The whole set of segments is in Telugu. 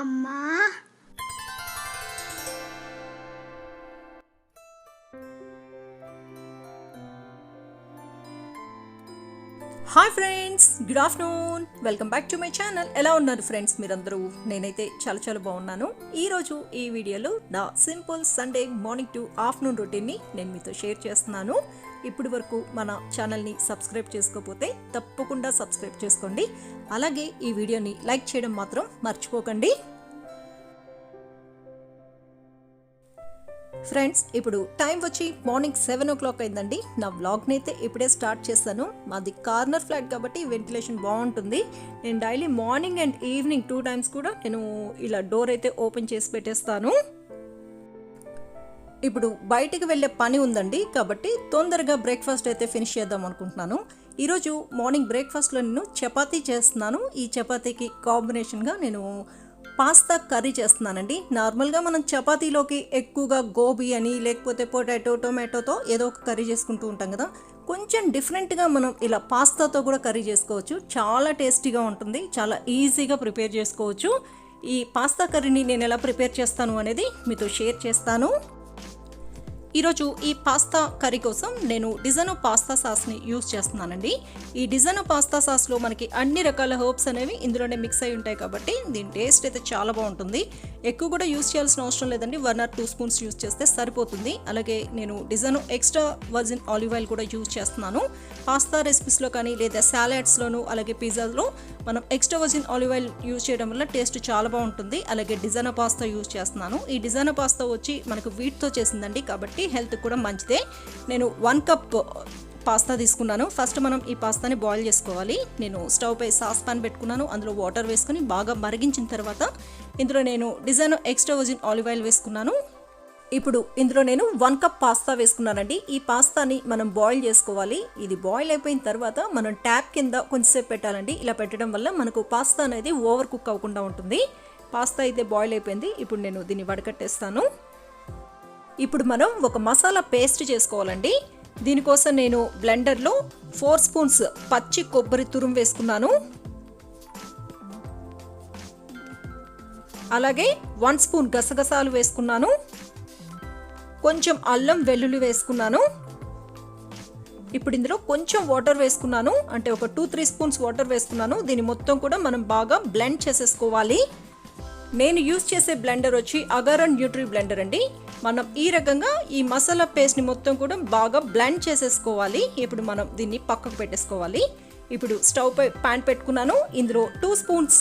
అమ్మా hi friends, good afternoon. Welcome back to my channel. ఎలా ఉన్నారు ఫ్రెండ్స్ మీరందరూ? నేనైతే చాలా బాగున్నాను. ఈరోజు ఈ వీడియోలో నా simple Sunday morning to afternoon రొటీన్ని నేను మీతో షేర్ చేస్తున్నాను. ఇప్పటి వరకు మన ఛానల్ని సబ్స్క్రైబ్ చేసుకోకపోతే తప్పకుండా సబ్స్క్రైబ్ చేసుకోండి. అలాగే ఈ వీడియోని లైక్ చేయడం మాత్రం మర్చిపోకండి. ఫ్రెండ్స్, ఇప్పుడు టైం వచ్చి మార్నింగ్ 7 o'clock అయిందండి. నా వ్లాగ్ని అయితే ఇప్పుడే స్టార్ట్ చేస్తాను. మాది కార్నర్ ఫ్లాట్ కాబట్టి వెంటిలేషన్ బాగుంటుంది. నేను daily morning and evening 2 times కూడా నేను ఇలా డోర్ అయితే ఓపెన్ చేసి పెట్టేస్తాను. ఇప్పుడు బయటికి వెళ్ళే పని ఉందండి, కాబట్టి తొందరగా బ్రేక్ఫాస్ట్ అయితే ఫినిష్ చేద్దాం అనుకుంటున్నాను. ఈరోజు మార్నింగ్ బ్రేక్ఫాస్ట్లో నేను చపాతీ చేస్తున్నాను. ఈ చపాతీకి కాంబినేషన్గా నేను పాస్తా కర్రీ చేస్తున్నానండి. నార్మల్గా మనం చపాతీలోకి ఎక్కువగా గోబీ అని లేకపోతే పొటాటో టొమాటోతో ఏదో ఒక కర్రీ చేసుకుంటూ ఉంటాం కదా. కొంచెం డిఫరెంట్గా మనం ఇలా పాస్తాతో కూడా కర్రీ చేసుకోవచ్చు. చాలా టేస్టీగా ఉంటుంది, చాలా ఈజీగా ప్రిపేర్ చేసుకోవచ్చు. ఈ పాస్తా కర్రీని నేను ఎలా ప్రిపేర్ చేస్తాను అనేది మీతో షేర్ చేస్తాను. ఈరోజు ఈ పాస్తా కర్రీ కోసం నేను డిజైనో పాస్తా సాస్ని యూస్ చేస్తున్నానండి. ఈ డిజైనో పాస్తా సాస్లో మనకి అన్ని రకాల హర్బ్స్ అనేవి ఇందులోనే మిక్స్ అయి ఉంటాయి కాబట్టి దీని టేస్ట్ అయితే చాలా బాగుంటుంది. ఎక్కువ కూడా యూస్ చేయాల్సిన అవసరం లేదండి, 1 or 2 spoons యూస్ చేస్తే సరిపోతుంది. అలాగే నేను డిజైనో ఎక్స్ట్రా వర్జిన్ ఆలివ్ ఆయిల్ కూడా యూస్ చేస్తున్నాను. పాస్తా రెసిపీస్లో కానీ లేదా సాలడ్స్లోను అలాగే పిజ్జాలో మనం extra virgin olive oil use చేయడం వల్ల టేస్ట్ చాలా బాగుంటుంది. అలాగే డిజైనో పాస్తా యూస్ చేస్తున్నాను. ఈ డిజైనో పాస్తా వచ్చి మనకు వీట్తో చేసిందండి కాబట్టి హెల్త్ కూడా మంచిదే. నేను 1 cup పాస్తా తీసుకున్నాను. ఫస్ట్ మనం ఈ పాస్తాని బాయిల్ చేసుకోవాలి. నేను స్టవ్ పై సాస్ పాన్ పెట్టుకున్నాను. అందులో వాటర్ వేసుకొని బాగా మరిగించిన తర్వాత ఇందులో నేను డిజైనో ఎక్స్ట్రా వర్జిన్ ఆలివ్ ఆయిల్ వేసుకున్నాను. ఇప్పుడు ఇందులో నేను 1 cup పాస్తా వేసుకున్నానండి. ఈ పాస్తాని మనం బాయిల్ చేసుకోవాలి. ఇది బాయిల్ అయిపోయిన తర్వాత మనం ట్యాప్ కింద కొంచెంసేపు పెట్టాలండి. ఇలా పెట్టడం వల్ల మనకు పాస్తా అనేది ఓవర్ కుక్ అవ్వకుండా ఉంటుంది. పాస్తా అయితే బాయిల్ అయిపోయింది. ఇప్పుడు నేను దీన్ని వడకట్టేస్తాను. ఇప్పుడు మనం ఒక మసాలా పేస్ట్ చేసుకోవాలండి. దీనికోసం నేను బ్లెండర్లో 4 spoons పచ్చి కొబ్బరి తురుము వేసుకున్నాను. అలాగే 1 spoon గసగసాలు వేసుకున్నాను. కొంచెం అల్లం వెల్లుల్లి వేసుకున్నాను. ఇప్పుడు ఇందులో కొంచెం వాటర్ వేసుకున్నాను, అంటే ఒక 2-3 spoons వాటర్ వేసుకున్నాను. దీన్ని మొత్తం కూడా మనం బాగా బ్లెండ్ చేసేసుకోవాలి. నేను యూజ్ చేసే బ్లెండర్ వచ్చి అగారన్ న్యూట్రీ బ్లెండర్ అండి. మనం ఈ రకంగా ఈ మసాలా పేస్ట్ని మొత్తం కూడా బాగా బ్లెండ్ చేసేసుకోవాలి. ఇప్పుడు మనం దీన్ని పక్కకు పెట్టేసుకోవాలి. ఇప్పుడు స్టవ్ పై ప్యాన్ పెట్టుకున్నాను. ఇందులో 2 spoons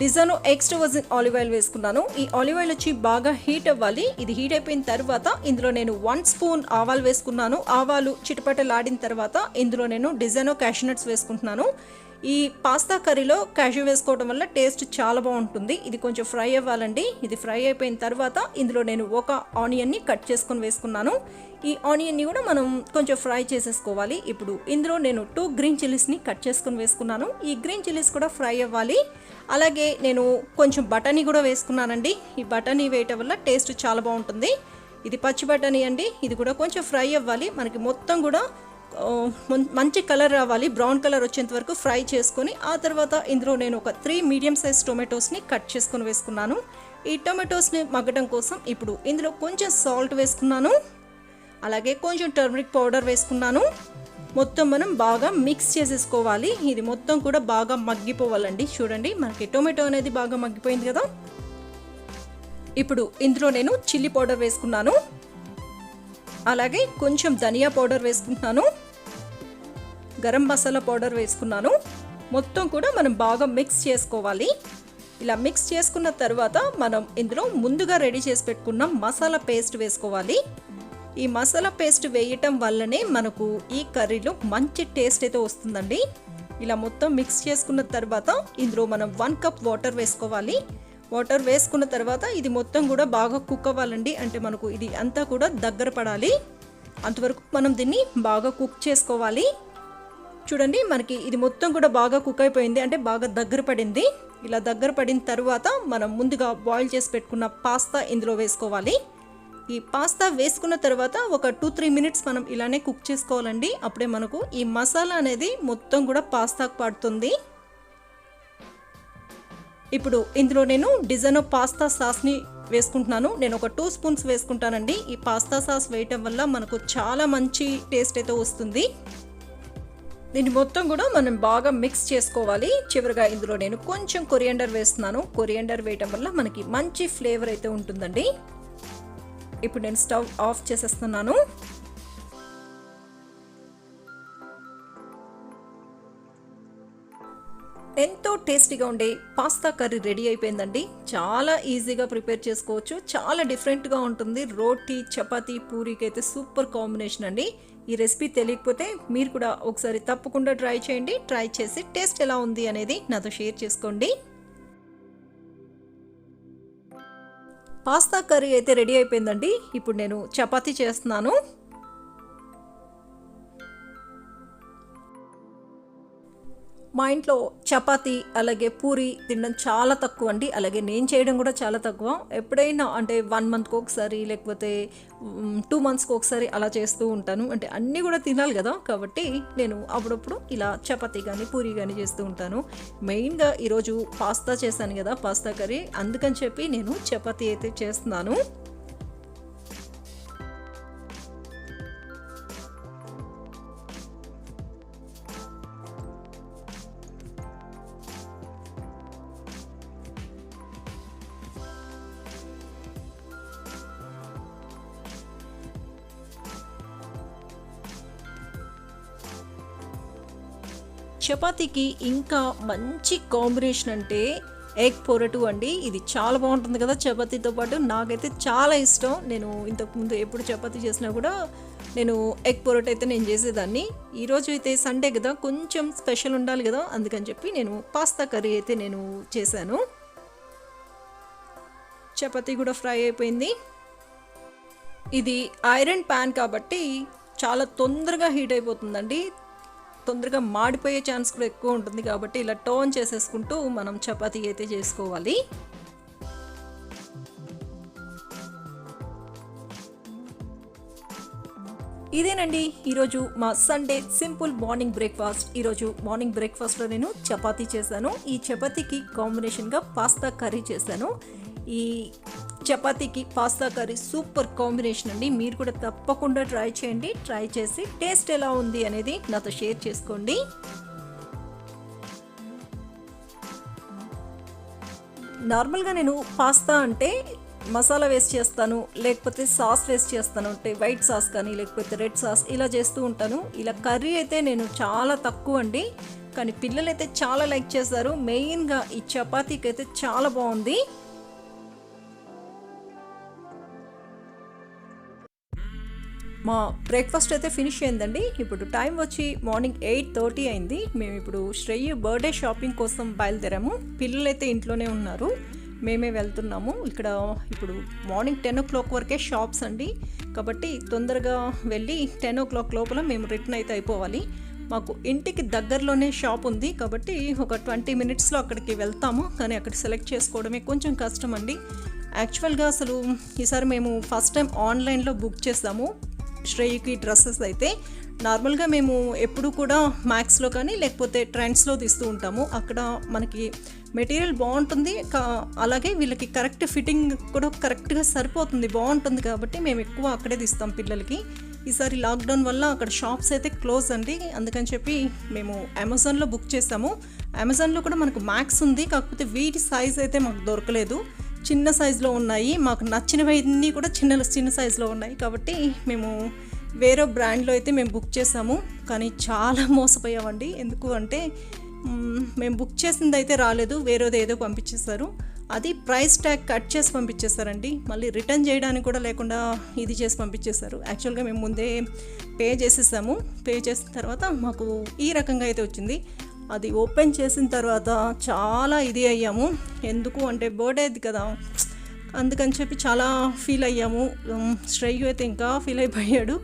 Disano extra virgin olive oil వేసుకున్నాను. ఈ ఆలివ్ ఆయిల్ వచ్చి బాగా హీట్ అవ్వాలి. ఇది హీట్ అయిపోయిన తర్వాత ఇందులో నేను 1 spoon ఆవాలు వేసుకున్నాను. ఆవాలు చిటపటలాడిన తర్వాత ఇందులో నేను డిజైనో క్యాష్యూ నట్స్ వేసుకుంటున్నాను. ఈ పాస్తా కర్రీలో క్యాష్యూ వేసుకోవడం వల్ల టేస్ట్ చాలా బాగుంటుంది. ఇది కొంచెం ఫ్రై అవ్వాలండి. ఇది ఫ్రై అయిపోయిన తర్వాత ఇందులో నేను ఒక ఆనియన్ని కట్ చేసుకొని వేసుకున్నాను. ఈ ఆనియన్ని కూడా మనం కొంచెం ఫ్రై చేసేసుకోవాలి. ఇప్పుడు ఇందులో నేను 2 గ్రీన్ చిల్లీస్ని కట్ చేసుకొని వేసుకున్నాను. ఈ గ్రీన్ చిల్లీస్ కూడా ఫ్రై అవ్వాలి. అలాగే నేను కొంచెం బఠానీ కూడా వేసుకున్నానండి. ఈ బఠానీ వేయటం వల్ల టేస్ట్ చాలా బాగుంటుంది. ఇది పచ్చి బఠానీ అండి. ఇది కూడా కొంచెం ఫ్రై అవ్వాలి. మనకి మొత్తం కూడా మంచి కలర్ రావాలి. బ్రౌన్ కలర్ వచ్చేంత వరకు ఫ్రై చేసుకొని ఆ తర్వాత ఇందులో నేను ఒక 3 మీడియం సైజ్ టొమాటోస్ని కట్ చేసుకొని వేసుకున్నాను. ఈ టొమాటోస్ని మగ్గడం కోసం ఇప్పుడు ఇందులో కొంచెం సాల్ట్ వేసుకున్నాను. అలాగే కొంచెం టర్మరిక్ పౌడర్ వేసుకున్నాను. మొత్తం మనం బాగా మిక్స్ చేసేసుకోవాలి. ఇది మొత్తం కూడా బాగా మగ్గిపోవాలండి. చూడండి, మనకి టొమాటో అనేది బాగా మగ్గిపోయింది కదా. ఇప్పుడు ఇందులో నేను చిల్లీ పౌడర్ వేసుకున్నాను. అలాగే కొంచెం ధనియా పౌడర్ వేసుకుంటున్నాను. గరం మసాలా పౌడర్ వేసుకున్నాను. మొత్తం కూడా మనం బాగా మిక్స్ చేసుకోవాలి. ఇలా మిక్స్ చేసుకున్న తర్వాత మనం ఇందులో ముందుగా రెడీ చేసి పెట్టుకున్న మసాలా పేస్ట్ వేసుకోవాలి. ఈ మసాలా పేస్ట్ వేయటం వల్లనే మనకు ఈ కర్రీలో మంచి టేస్ట్ అయితే వస్తుందండి. ఇలా మొత్తం మిక్స్ చేసుకున్న తర్వాత ఇందులో మనం 1 cup వాటర్ వేసుకోవాలి. వాటర్ వేసుకున్న తర్వాత ఇది మొత్తం కూడా బాగా కుక్ అవ్వాలండి. అంటే మనకు ఇది అంతా కూడా దగ్గర పడాలి. అంతవరకు మనం దీన్ని బాగా కుక్ చేసుకోవాలి. చూడండి, మనకి ఇది మొత్తం కూడా బాగా కుక్ అయిపోయింది, అంటే బాగా దగ్గర పడింది. ఇలా దగ్గర పడిన తర్వాత మనం ముందుగా బాయిల్ చేసి పెట్టుకున్న పాస్తా ఇందులో వేసుకోవాలి. ఈ పాస్తా వేసుకున్న తర్వాత ఒక 2-3 minutes మనం ఇలానే కుక్ చేసుకోవాలండి. అప్పుడే మనకు ఈ మసాలా అనేది మొత్తం కూడా పాస్తాకు పడుతుంది. ఇప్పుడు ఇందులో నేను డిజైనో పాస్తా సాస్ని వేసుకుంటున్నాను. నేను ఒక 2 స్పూన్స్ వేసుకుంటానండి. ఈ పాస్తా సాస్ వేయటం వల్ల మనకు చాలా మంచి టేస్ట్ అయితే వస్తుంది. దీన్ని మొత్తం కూడా మనం బాగా మిక్స్ చేసుకోవాలి. చివరిగా ఇందులో నేను కొంచెం కొరియాండర్ వేస్తున్నాను. కొరియాండర్ వేయటం వల్ల మనకి మంచి ఫ్లేవర్ అయితే ఉంటుందండి. ఇప్పుడు నేను స్టవ్ ఆఫ్ చేసేస్తున్నాను. ఎంతో టేస్టీగా ఉండే పాస్తా కర్రీ రెడీ అయిపోయిందండి. చాలా ఈజీగా ప్రిపేర్ చేసుకోవచ్చు. చాలా డిఫరెంట్గా ఉంటుంది. రోటీ, చపాతీ, పూరీకి అయితే సూపర్ కాంబినేషన్ అండి. ఈ రెసిపీ తెలియకపోతే మీరు కూడా ఒకసారి తప్పకుండా ట్రై చేయండి. ట్రై చేసి టేస్ట్ ఎలా ఉంది అనేది నాతో షేర్ చేసుకోండి. పాస్తా కర్రీ అయితే రెడీ అయిపోయిందండి. ఇప్పుడు నేను చపాతీ చేస్తున్నాను. మా ఇంట్లో చపాతీ అలాగే పూరి తినడం చాలా తక్కువ అండి. అలాగే నేను చేయడం కూడా చాలా తక్కువ. ఎప్పుడైనా అంటే 1 మంత్కి ఒకసారి లేకపోతే 2 మంత్స్కి ఒకసారి అలా చేస్తూ ఉంటాను. అంటే అన్నీ కూడా తినాలి కదా, కాబట్టి నేను అప్పుడప్పుడు ఇలా చపాతీ కానీ పూరి కానీ చేస్తూ ఉంటాను. మెయిన్గా ఈరోజు పాస్తా చేశాను కదా, పాస్తా కర్రీ, అందుకని చెప్పి నేను చపాతీ అయితే చేస్తున్నాను. చపాతీకి ఇంకా మంచి కాంబినేషన్ అంటే ఎగ్ పొరటు అండి. ఇది చాలా బాగుంటుంది కదా చపాతీతో పాటు. నాకైతే చాలా ఇష్టం. నేను ఇంతకుముందు ఎప్పుడు చపాతీ చేసినా కూడా నేను ఎగ్ పొరటు అయితే నేను చేసేదాన్ని. ఈరోజు అయితే సండే కదా, కొంచెం స్పెషల్ ఉండాలి కదా, అందుకని చెప్పి నేను పాస్తా కర్రీ అయితే నేను చేశాను. చపాతీ కూడా ఫ్రై అయిపోయింది. ఇది ఐరన్ ప్యాన్ కాబట్టి చాలా తొందరగా హీట్ అయిపోతుందండి. తొందరగా మాడిపోయే ఛాన్స్ కూడా ఎక్కువ ఉంటుంది. కాబట్టి ఇలా టర్న్ చేసేసుకుంటూ మనం చపాతీ అయితే చేసుకోవాలి. ఇదేనండి ఈరోజు మా సండే సింపుల్ మార్నింగ్ బ్రేక్ఫాస్ట్. ఈరోజు మార్నింగ్ బ్రేక్ఫాస్ట్లో నేను చపాతీ చేశాను. ఈ చపాతీకి కాంబినేషన్గా పాస్తా కర్రీ చేశాను. ఈ చపాతీకి పాస్తా కర్రీ సూపర్ కాంబినేషన్ అండి. మీరు కూడా తప్పకుండా ట్రై చేయండి. ట్రై చేసి టేస్ట్ ఎలా ఉంది అనేది నాతో షేర్ చేసుకోండి. నార్మల్గా నేను పాస్తా అంటే మసాలా వేస్ట్ చేస్తాను, లేకపోతే సాస్ వేస్ట్ చేస్తాను. అంటే వైట్ సాస్ కానీ లేకపోతే రెడ్ సాస్ ఇలా చేస్తూ ఉంటాను. ఇలా కర్రీ అయితే నేను చాలా తక్కువ అండి. కానీ పిల్లలైతే చాలా లైక్ చేస్తారు. మెయిన్గా ఈ చపాతీకి అయితే చాలా బాగుంది. మా బ్రేక్ఫాస్ట్ అయితే ఫినిష్ అయిందండి. ఇప్పుడు టైం వచ్చి మార్నింగ్ 8:30 అయింది. మేము ఇప్పుడు శ్రేయు బర్త్డే షాపింగ్ కోసం బయలుదేరాము. పిల్లలు అయితే ఇంట్లోనే ఉన్నారు, మేమే వెళ్తున్నాము. ఇక్కడ ఇప్పుడు మార్నింగ్ 10 o'clock వరకే షాప్స్ అండి. కాబట్టి తొందరగా వెళ్ళి 10 o'clock లోపల మేము రిటర్న్ అయితే అయిపోవాలి. మాకు ఇంటికి దగ్గరలోనే షాప్ ఉంది కాబట్టి ఒక 20 minutesలో అక్కడికి వెళ్తాము. కానీ అక్కడ సెలెక్ట్ చేసుకోవడమే కొంచెం కష్టం అండి. యాక్చువల్గా అసలు ఈసారి మేము ఫస్ట్ టైం ఆన్లైన్లో బుక్ చేసాము శ్రేయుకి డ్రెస్సెస్ అయితే. నార్మల్గా మేము ఎప్పుడు కూడా మ్యాక్స్లో కానీ లేకపోతే ట్రెండ్స్లో తీస్తూ ఉంటాము. అక్కడ మనకి మెటీరియల్ బాగుంటుంది, అలాగే వీళ్ళకి కరెక్ట్ ఫిట్టింగ్ కూడా కరెక్ట్గా సరిపోతుంది, బాగుంటుంది. కాబట్టి మేము ఎక్కువ అక్కడే తీస్తాం పిల్లలకి. ఈసారి లాక్డౌన్ వల్ల అక్కడ షాప్స్ అయితే క్లోజ్ అండి. అందుకని చెప్పి మేము అమెజాన్లో బుక్ చేసాము. అమెజాన్లో కూడా మనకు మ్యాక్స్ ఉంది, కాకపోతే వీటి సైజ్ అయితే మాకు దొరకలేదు. చిన్న సైజులో ఉన్నాయి. మాకు నచ్చినవన్నీ కూడా చిన్న సైజులో ఉన్నాయి. కాబట్టి మేము వేరే బ్రాండ్లో అయితే మేము బుక్ చేసాము. కానీ చాలా మోసపోయామండి. ఎందుకు అంటే మేము బుక్ చేసింది అయితే రాలేదు, వేరేది ఏదో పంపించేశారు. అది ప్రైస్ ట్యాగ్ కట్ చేసి పంపించేశారండి. మళ్ళీ రిటర్న్ చేయడానికి కూడా లేకుండా ఇది చేసి పంపించేశారు. యాక్చువల్గా మేము ముందే పే చేసేసాము. పే చేసిన తర్వాత మాకు ఈ రకంగా అయితే వచ్చింది. అది ఓపెన్ చేసిన తర్వాత చాలా ఇది అయ్యాము. ఎందుకు అంటే బర్త్డేది కదా, అందుకని చెప్పి చాలా ఫీల్ అయ్యాము. శ్రేయు అయితే ఇంకా ఫీల్ అయిపోయాడు.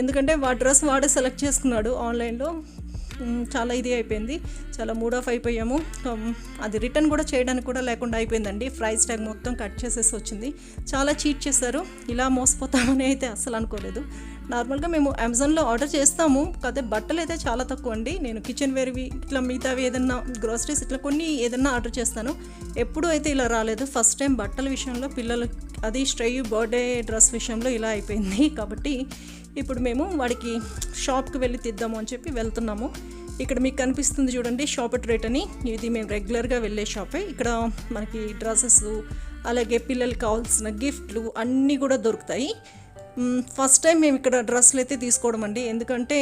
ఎందుకంటే డ్రెస్ వాడే సెలెక్ట్ చేసుకున్నాడు ఆన్లైన్లో. చాలా ఇది అయిపోయింది, చాలా మూడ్ ఆఫ్ అయిపోయాము. అది రిటర్న్ కూడా చేయడానికి కూడా లేకుండా అయిపోయిందండి. ప్రైస్ ట్యాగ్ మొత్తం కట్ చేసేసి వచ్చింది. చాలా చీట్ చేశారు. ఇలా మోసపోతామని అయితే అస్సలు అనుకోలేదు. నార్మల్గా మేము అమెజాన్లో ఆర్డర్ చేస్తాము, కాకపోతే బట్టలు అయితే చాలా తక్కువ అండి. నేను కిచెన్ వేర్వి ఇట్లా మిగతావి ఏదన్నా గ్రోసరీస్ ఇట్లా కొన్ని ఏదన్నా ఆర్డర్ చేస్తాను. ఎప్పుడూ అయితే ఇలా రాలేదు. ఫస్ట్ టైం బట్టల విషయంలో పిల్లలు అది స్ట్రై బర్త్డే డ్రెస్ విషయంలో ఇలా అయిపోయింది. కాబట్టి ఇప్పుడు మేము వాడికి షాప్కి వెళ్ళి తీద్దాము అని చెప్పి వెళ్తున్నాము. ఇక్కడ మీకు కనిపిస్తుంది చూడండి, షాప్ ఎట్ రేట్ అని. ఇది మేము రెగ్యులర్గా వెళ్ళే షాపే. ఇక్కడ మనకి డ్రెస్సెస్ అలాగే పిల్లలకి కావాల్సిన గిఫ్ట్లు అన్నీ కూడా దొరుకుతాయి. ఫస్ట్ టైం మేము ఇక్కడ డ్రెస్సులు అయితే తీసుకోవడం అండి. ఎందుకంటే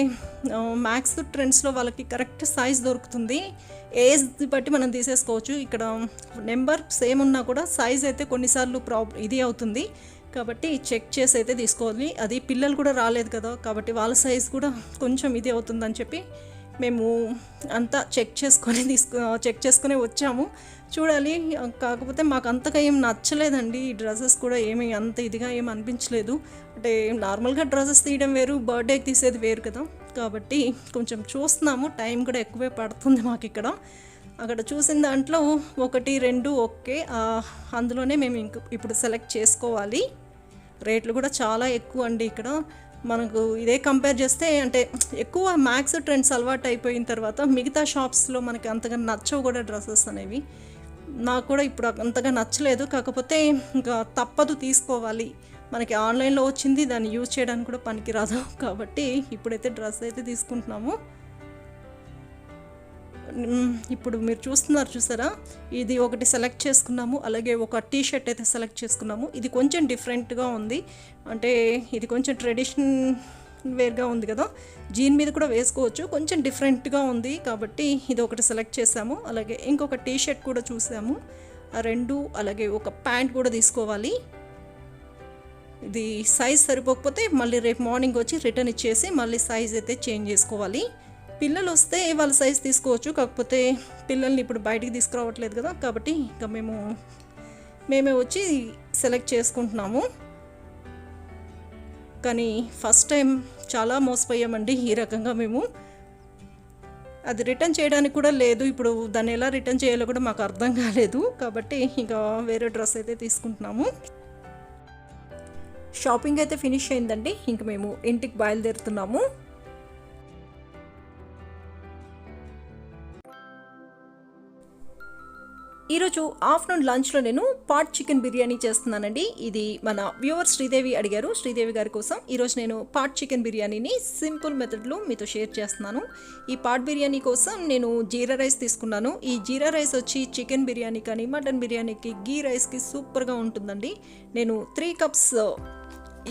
మ్యాక్స్ ట్రెండ్స్లో వాళ్ళకి కరెక్ట్ సైజ్ దొరుకుతుంది. ఏజ్ బట్టి మనం తీసేసుకోవచ్చు. ఇక్కడ నెంబర్ సేమ్ ఉన్నా కూడా సైజ్ అయితే కొన్నిసార్లు ఇది అవుతుంది. కాబట్టి చెక్ చేసి అయితే తీసుకోవాలి. అది పిల్లలు కూడా రాలేదు కదా, కాబట్టి వాళ్ళ సైజ్ కూడా కొంచెం ఇది అవుతుందని చెప్పి మేము అంతా చెక్ చేసుకొని వచ్చాము. చూడాలి. కాకపోతే మాకు అంతగా ఏం నచ్చలేదండి. ఈ డ్రెస్సెస్ కూడా ఏమీ అంత ఇదిగా ఏం అనిపించలేదు. అంటే నార్మల్గా డ్రెస్సెస్ తీయడం వేరు, బర్త్డేకి తీసేది వేరు కదా. కాబట్టి కొంచెం చూస్తున్నాము. టైం కూడా ఎక్కువే పడుతుంది మాకు ఇక్కడ. అక్కడ చూసిన దాంట్లో 1, 2 ఓకే, అందులోనే మేము ఇప్పుడు సెలెక్ట్ చేసుకోవాలి. రేట్లు కూడా చాలా ఎక్కువ అండి ఇక్కడ. మనకు ఇదే కంపేర్ చేస్తే అంటే ఎక్కువ మ్యాక్స్ ట్రెండ్స్ అలవాటు అయిపోయిన తర్వాత మిగతా షాప్స్లో మనకి అంతగా నచ్చవు కూడా డ్రెస్సెస్ అనేవి. నాకు కూడా ఇప్పుడు అంతగా నచ్చలేదు. కాకపోతే ఇంకా తప్పదు, తీసుకోవాలి. మనకి ఆన్లైన్లో వచ్చింది, దాన్ని యూజ్ చేయడానికి కూడా పనికిరాదు. కాబట్టి ఇప్పుడైతే డ్రెస్ అయితే తీసుకుంటున్నాము. ఇప్పుడు మీరు చూసారా, ఇది ఒకటి సెలెక్ట్ చేసుకున్నాము. అలాగే ఒక టీ షర్ట్ అయితే సెలెక్ట్ చేసుకున్నాము. ఇది కొంచెం డిఫరెంట్గా ఉంది. అంటే ఇది కొంచెం ట్రెడిషన్ వేర్గా ఉంది కదా, జీన్ మీద కూడా వేసుకోవచ్చు. కొంచెం డిఫరెంట్గా ఉంది కాబట్టి ఇది ఒకటి సెలెక్ట్ చేసాము. అలాగే ఇంకొక టీ షర్ట్ కూడా చూసాము, ఆ 2. అలాగే ఒక ప్యాంట్ కూడా తీసుకోవాలి. ఇది సైజ్ సరిపోకపోతే మళ్ళీ రేపు మార్నింగ్ వచ్చి రిటర్న్ ఇచ్చేసి మళ్ళీ సైజ్ అయితే చేంజ్ చేసుకోవాలి. పిల్లలు వస్తే వాళ్ళ సైజ్ తీసుకోవచ్చు. కాకపోతే పిల్లల్ని ఇప్పుడు బయటికి తీసుకురావట్లేదు కదా, కాబట్టి ఇంకా మేమే వచ్చి సెలెక్ట్ చేసుకుంటున్నాము. కానీ ఫస్ట్ టైం చాలా మోసపోయామండి ఈ రకంగా మేము. అది రిటర్న్ చేయడానికి కూడా లేదు. ఇప్పుడు దాన్ని ఎలా రిటర్న్ చేయాలో కూడా మాకు అర్థం కాలేదు. కాబట్టి ఇంకా వేరే డ్రెస్ అయితే తీసుకుంటున్నాము. షాపింగ్ అయితే ఫినిష్ అయిందండి. ఇంక మేము ఇంటికి బయలుదేరుతున్నాము. ఈరోజు ఆఫ్టర్నూన్ లంచ్లో నేను పాట్ చికెన్ బిర్యానీ చేస్తున్నానండి. ఇది మన వ్యూవర్ శ్రీదేవి అడిగారు. శ్రీదేవి గారి కోసం ఈరోజు నేను పాట్ చికెన్ బిర్యానీని సింపుల్ మెథడ్లో మీతో షేర్ చేస్తున్నాను. ఈ పాట్ బిర్యానీ కోసం నేను జీరా రైస్ తీసుకున్నాను. ఈ జీరా రైస్ వచ్చి చికెన్ బిర్యానీ కానీ మటన్ బిర్యానీకి గీ రైస్కి సూపర్గా ఉంటుందండి. నేను 3 కప్స్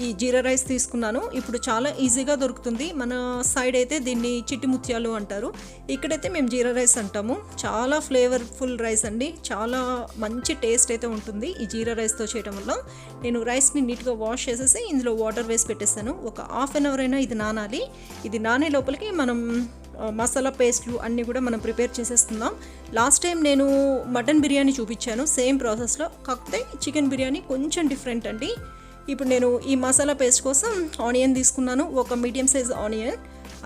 ఈ జీరా రైస్ తీసుకున్నాను. ఇప్పుడు చాలా ఈజీగా దొరుకుతుంది. మన సైడ్ అయితే దీన్ని చిట్టి ముత్యాలు అంటారు, ఇక్కడైతే మేము జీరా రైస్ అంటాము. చాలా ఫ్లేవర్ఫుల్ రైస్ అండి. చాలా మంచి టేస్ట్ అయితే ఉంటుంది ఈ జీరా రైస్తో చేయడం వల్ల. నేను రైస్ని నీట్గా వాష్ చేసేసి ఇందులో వాటర్ వేసి పెట్టేస్తాను. ఒక హాఫ్ అన్ అవర్ అయినా ఇది నానాలి. ఇది నానే లోపలికి మనం మసాలా పేస్ట్లు అన్నీ కూడా మనం ప్రిపేర్ చేసేస్తున్నాం. లాస్ట్ టైం నేను మటన్ బిర్యానీ చూపించాను సేమ్ ప్రాసెస్లో, కాకపోతే చికెన్ బిర్యానీ కొంచెం డిఫరెంట్ అండి. ఇప్పుడు నేను ఈ మసాలా పేస్ట్ కోసం ఆనియన్ తీసుకున్నాను, ఒక మీడియం సైజ్ ఆనియన్.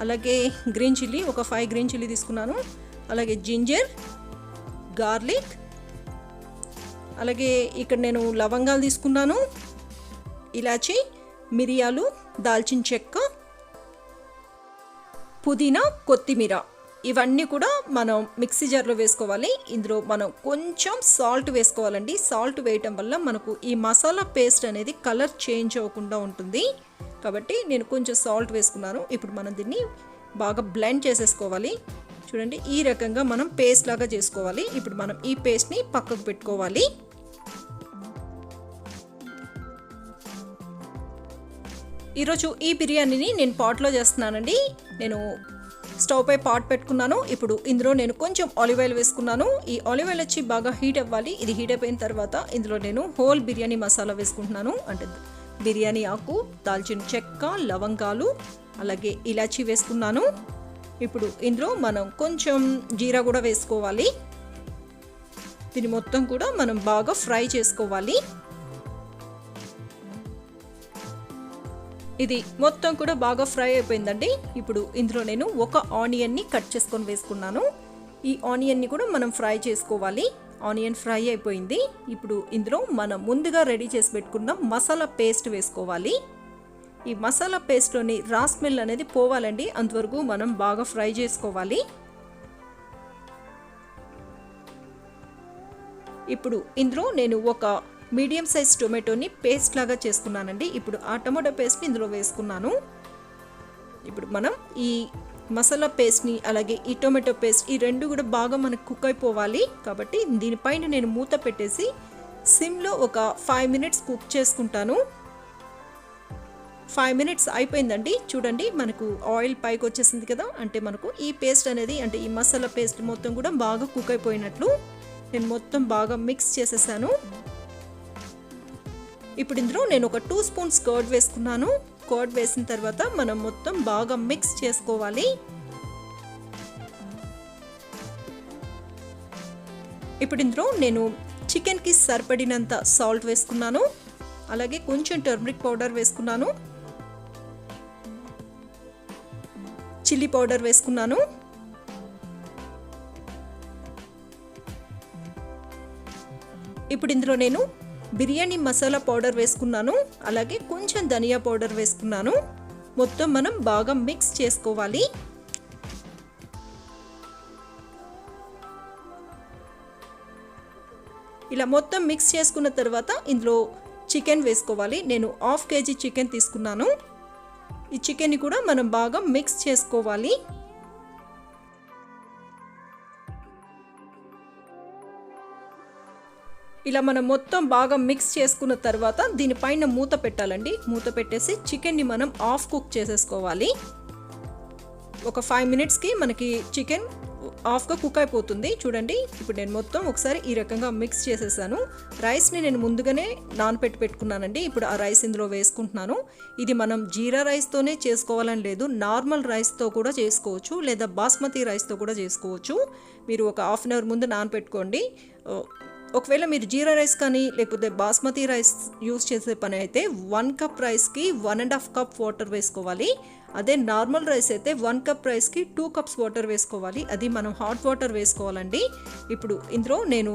అలాగే గ్రీన్ చిల్లీ, ఒక 5 గ్రీన్ చిల్లీ తీసుకున్నాను. అలాగే జింజర్, గార్లిక్, అలాగే ఇక్కడ నేను లవంగాలు తీసుకున్నాను, ఇలాచి, మిరియాలు, దాల్చిన చెక్క, పుదీనా, కొత్తిమీర, ఇవన్నీ కూడా మనం మిక్సీ జార్లో వేసుకోవాలి. ఇందులో మనం కొంచెం సాల్ట్ వేసుకోవాలండి. సాల్ట్ వేయటం వల్ల మనకు ఈ మసాలా పేస్ట్ అనేది కలర్ చేంజ్ అవ్వకుండా ఉంటుంది. కాబట్టి నేను కొంచెం సాల్ట్ వేసుకున్నాను. ఇప్పుడు మనం దీన్ని బాగా బ్లెండ్ చేసేసుకోవాలి. చూడండి, ఈ రకంగా మనం పేస్ట్ లాగా చేసుకోవాలి. ఇప్పుడు మనం ఈ పేస్ట్ని పక్కకు పెట్టుకోవాలి. ఈరోజు ఈ బిర్యానీని నేను పాట్లో చేస్తున్నానండి. నేను స్టవ్ పై పాట్ పెట్టుకున్నాను. ఇప్పుడు ఇందులో నేను కొంచెం ఆలివ్ ఆయిల్ వేసుకున్నాను. ఈ ఆలివ్ ఆయిల్ వచ్చి బాగా హీట్ అవ్వాలి. ఇది హీట్ అయిపోయిన తర్వాత ఇందులో నేను హోల్ బిర్యానీ మసాలా వేసుకుంటున్నాను. అంటే బిర్యానీ ఆకు, దాల్చిన చెక్క, లవంగాలు, అలాగే ఇలాచీ వేసుకున్నాను. ఇప్పుడు ఇందులో మనం కొంచెం జీరా కూడా వేసుకోవాలి. దీన్ని మొత్తం కూడా మనం బాగా ఫ్రై చేసుకోవాలి. ఇది మొత్తం కూడా బాగా ఫ్రై అయిపోయిందండి. ఇప్పుడు ఇందులో నేను ఒక ఆనియన్ని కట్ చేసుకొని వేసుకున్నాను. ఈ ఆనియన్ని కూడా మనం ఫ్రై చేసుకోవాలి. ఆనియన్ ఫ్రై అయిపోయింది. ఇప్పుడు ఇందులో మనం ముందుగా రెడీ చేసి పెట్టుకున్న మసాలా పేస్ట్ వేసుకోవాలి. ఈ మసాలా పేస్ట్లోని రా స్మెల్ అనేది పోవాలండి, అంతవరకు మనం బాగా ఫ్రై చేసుకోవాలి. ఇప్పుడు ఇందులో నేను ఒక మీడియం సైజ్ టొమాటోని పేస్ట్ లాగా చేసుకున్నానండి. ఇప్పుడు ఆ టొమాటో పేస్ట్ని ఇందులో వేసుకున్నాను. ఇప్పుడు మనం ఈ మసాలా పేస్ట్ని అలాగే ఈ టొమాటో పేస్ట్ ఈ రెండు కూడా బాగా మనకు కుక్ అయిపోవాలి. కాబట్టి దీనిపైన నేను మూత పెట్టేసి సిమ్లో ఒక 5 మినిట్స్ కుక్ చేసుకుంటాను. 5 మినిట్స్ అయిపోయిందండి. చూడండి మనకు ఆయిల్ పైకి వచ్చేసింది కదా, అంటే మనకు ఈ పేస్ట్ అనేది అంటే ఈ మసాలా పేస్ట్ మొత్తం కూడా బాగా కుక్ అయిపోయినట్లు. నేను మొత్తం బాగా మిక్స్ చేసేసాను. ఇప్పుడు ఇందులో నేను ఒక 2 స్పూన్స్ కర్డ్ వేసుకున్నాను. కర్డ్ వేసిన తర్వాత మనం మొత్తం బాగా మిక్స్ చేసుకోవాలి. ఇప్పుడు ఇందులో నేను చికెన్కి సరిపడినంత సాల్ట్ వేసుకున్నాను. అలాగే కొంచెం టర్మరిక్ పౌడర్ వేసుకున్నాను. చిల్లీ పౌడర్ వేసుకున్నాను. ఇప్పుడు ఇందులో నేను బిర్యానీ మసాలా పౌడర్ వేసుకున్నాను. అలాగే కొంచెం ధనియా పౌడర్ వేసుకున్నాను. మొత్తం మనం బాగా మిక్స్ చేసుకోవాలి. ఇలా మొత్తం మిక్స్ చేసుకున్న తర్వాత ఇందులో చికెన్ వేసుకోవాలి. నేను 1/2 kg చికెన్ తీసుకున్నాను. ఈ చికెన్ని కూడా మనం బాగా మిక్స్ చేసుకోవాలి. ఇలా మనం మొత్తం బాగా మిక్స్ చేసుకున్న తర్వాత దీనిపైన మూత పెట్టాలండి. మూత పెట్టేసి చికెన్ని మనం హాఫ్ కుక్ చేసేసుకోవాలి. ఒక 5 మినిట్స్కి మనకి చికెన్ హాఫ్గా కుక్ అయిపోతుంది. చూడండి ఇప్పుడు నేను మొత్తం ఒకసారి ఈ రకంగా మిక్స్ చేసేసాను. రైస్ని నేను ముందుగానే పెట్టుకున్నానండి. ఇప్పుడు ఆ రైస్ ఇందులో వేసుకుంటున్నాను. ఇది మనం జీరా రైస్తోనే చేసుకోవాలని లేదు, నార్మల్ రైస్తో కూడా చేసుకోవచ్చు, లేదా బాస్మతి రైస్తో కూడా చేసుకోవచ్చు. మీరు ఒక 1/2 అవర్ ముందు నానపెట్టుకోండి. ఒకవేళ మీరు జీరా రైస్ కానీ లేకపోతే బాస్మతి రైస్ యూస్ చేసే పని అయితే 1 కప్ రైస్కి 1.5 కప్ వాటర్ వేసుకోవాలి. అదే నార్మల్ రైస్ అయితే 1 కప్ రైస్కి 2 కప్స్ వాటర్ వేసుకోవాలి. అది మనం హాట్ వాటర్ వేసుకోవాలండి. ఇప్పుడు ఇందులో నేను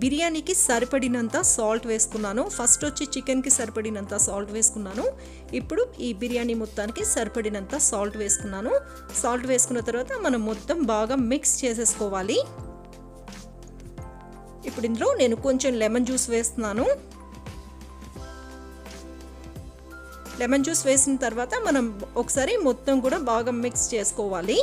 బిర్యానీకి సరిపడినంత సాల్ట్ వేసుకున్నాను. ఫస్ట్ వచ్చి చికెన్కి సరిపడినంత సాల్ట్ వేసుకున్నాను. ఇప్పుడు ఈ బిర్యానీ మొత్తానికి సరిపడినంత సాల్ట్ వేసుకున్నాను. సాల్ట్ వేసుకున్న తర్వాత మనం మొత్తం బాగా మిక్స్ చేసేసుకోవాలి. ఇప్పుడు ఇందులో నేను కొంచెం లెమన్ జ్యూస్ వేస్తున్నాను. లెమన్ జ్యూస్ వేసిన తర్వాత మనం ఒకసారి మొత్తం కూడా బాగా మిక్స్ చేసుకోవాలి.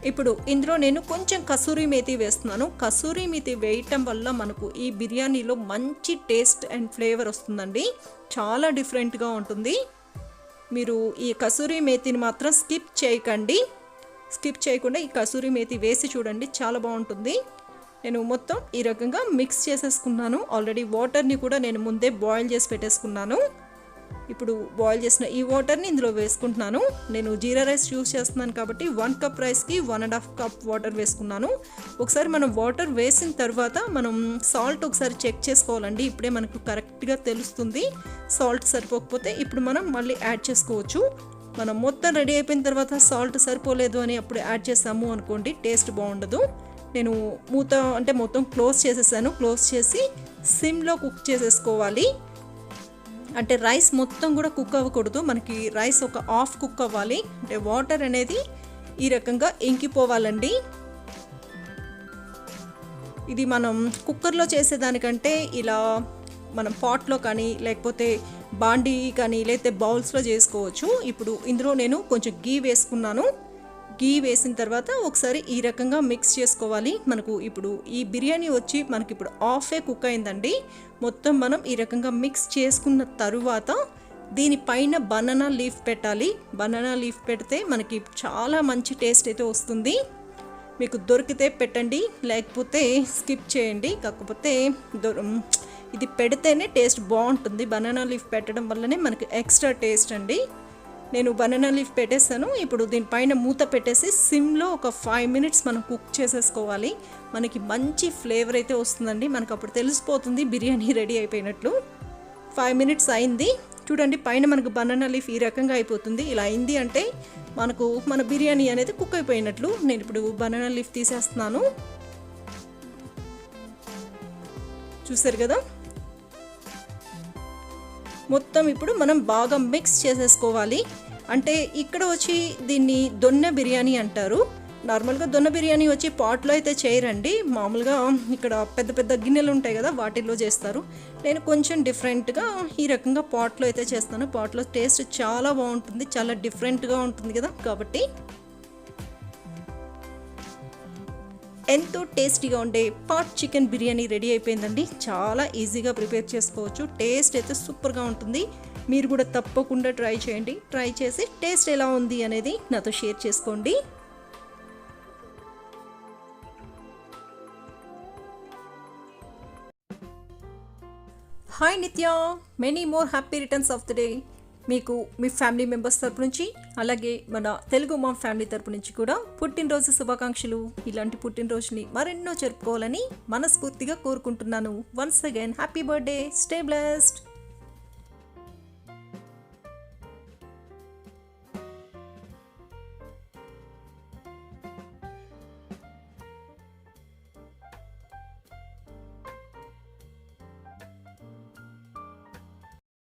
ఇప్పుడు ఇందులో నేను కొంచెం కసూరి మేతి వేస్తున్నాను. కసూరి మేతి వేయటం వల్ల మనకు ఈ బిర్యానీలో మంచి టేస్ట్ అండ్ ఫ్లేవర్ వస్తుందండి. చాలా డిఫరెంట్గా ఉంటుంది. మీరు ఈ కసూరి మేతిని మాత్రం స్కిప్ చేయకండి. స్కిప్ చేయకుండా ఈ కసూరి మేతి వేసి చూడండి, చాలా బాగుంటుంది. నేను మొత్తం ఈ రకంగా మిక్స్ చేసేసుకున్నాను. ఆల్రెడీ వాటర్ని కూడా నేను ముందే బాయిల్ చేసి పెట్టేసుకున్నాను. ఇప్పుడు బాయిల్ చేసిన ఈ వాటర్ని ఇందులో వేసుకుంటున్నాను. నేను జీరా రైస్ యూస్ చేస్తున్నాను కాబట్టి 1 కప్ రైస్కి 1.5 కప్ వాటర్ వేసుకున్నాను. ఒకసారి మనం వాటర్ వేసిన తర్వాత మనం సాల్ట్ ఒకసారి చెక్ చేసుకోవాలండి. ఇప్పుడే మనకు కరెక్ట్గా తెలుస్తుంది. సాల్ట్ సరిపోకపోతే ఇప్పుడు మనం మళ్ళీ యాడ్ చేసుకోవచ్చు. మనం మొత్తం రెడీ అయిపోయిన తర్వాత సాల్ట్ సరిపోలేదు అని అప్పుడు యాడ్ చేసాము అనుకోండి, టేస్ట్ బాగుండదు. నేను మూత అంటే మొత్తం క్లోజ్ చేసేసాను. క్లోజ్ చేసి సిమ్లో కుక్ చేసేసుకోవాలి. అంటే రైస్ మొత్తం కూడా కుక్ అవ్వకూడదు, మనకి రైస్ ఒక హాఫ్ కుక్ అవ్వాలి. అంటే వాటర్ అనేది ఈ రకంగా ఇంకిపోవాలండి. ఇది మనం కుక్కర్లో చేసేదానికంటే ఇలా మనం పాట్లో కానీ లేకపోతే బాండీ కానీ లేకపోతే బౌల్స్లో చేసుకోవచ్చు. ఇప్పుడు ఇందులో నేను కొంచెం గీ వేసుకున్నాను. గీ వేసిన తర్వాత ఒకసారి ఈ రకంగా మిక్స్ చేసుకోవాలి. మనకు ఇప్పుడు ఈ బిర్యానీ వచ్చి మనకి ఇప్పుడు హాఫే కుక్ అయిందండి. మొత్తం మనం ఈ రకంగా మిక్స్ చేసుకున్న తరువాత దీనిపైన బనానా లీఫ్ పెట్టాలి. బనానా లీఫ్ పెడితే మనకి చాలా మంచి టేస్ట్ అయితే వస్తుంది. మీకు దొరికితే పెట్టండి, లేకపోతే స్కిప్ చేయండి. కాకపోతే ఇది పెడితేనే టేస్ట్ బాగుంటుంది. బనానా లీఫ్ పెట్టడం వల్లనే మనకి ఎక్స్ట్రా టేస్ట్ అండి. నేను బనానా లీఫ్ పెట్టేసాను. ఇప్పుడు దీనిపైన మూత పెట్టేసి సిమ్లో ఒక 5 మినిట్స్ మనం కుక్ చేసేసుకోవాలి. మనకి మంచి ఫ్లేవర్ అయితే వస్తుందండి. మనకు అప్పుడు తెలిసిపోతుంది బిర్యానీ రెడీ అయిపోయినట్లు. 5 మినిట్స్ అయింది. చూడండి పైన మనకు బనానా లీఫ్ ఈ రకంగా అయిపోతుంది. ఇలా అయింది అంటే మనకు మన బిర్యానీ అనేది కుక్ అయిపోయినట్లు. నేను ఇప్పుడు బనానా లీఫ్ తీసేస్తున్నాను. చూసారు కదా, మొత్తం ఇప్పుడు మనం బాగా మిక్స్ చేసేసుకోవాలి. అంటే ఇక్కడ వచ్చి దీన్ని దొన్న బిర్యానీ అంటారు. నార్మల్గా దొన్న బిర్యానీ వచ్చి పాట్లో అయితే చేయరండి. మామూలుగా ఇక్కడ పెద్ద పెద్ద గిన్నెలు ఉంటాయి కదా, వాటిల్లో చేస్తారు. నేను కొంచెం డిఫరెంట్గా ఈ రకంగా పాట్లో అయితే చేస్తాను. పాట్లో టేస్ట్ చాలా బాగుంటుంది, చాలా డిఫరెంట్గా ఉంటుంది కదా. కాబట్టి ఎంతో టేస్టీగా ఉండే పాట్ చికెన్ బిర్యానీ రెడీ అయిపోయిందండి. చాలా ఈజీగా ప్రిపేర్ చేసుకోవచ్చు. టేస్ట్ అయితే సూపర్గా ఉంటుంది. మీరు కూడా తప్పకుండా ట్రై చేయండి. ట్రై చేసి టేస్ట్ ఎలా ఉంది అనేది నాతో షేర్ చేసుకోండి. హాయ్ నిత్య, many more happy returns of the day. మీకు మీ ఫ్యామిలీ మెంబర్స్ తరపు నుంచి, అలాగే మన తెలుగు మామ్ ఫ్యామిలీ తరపు నుంచి కూడా పుట్టినరోజు శుభాకాంక్షలు. ఇలాంటి పుట్టినరోజుని మరెన్నో జరుపుకోవాలని మనస్ఫూర్తిగా కోరుకుంటున్నాను. Once again happy birthday, stay blessed.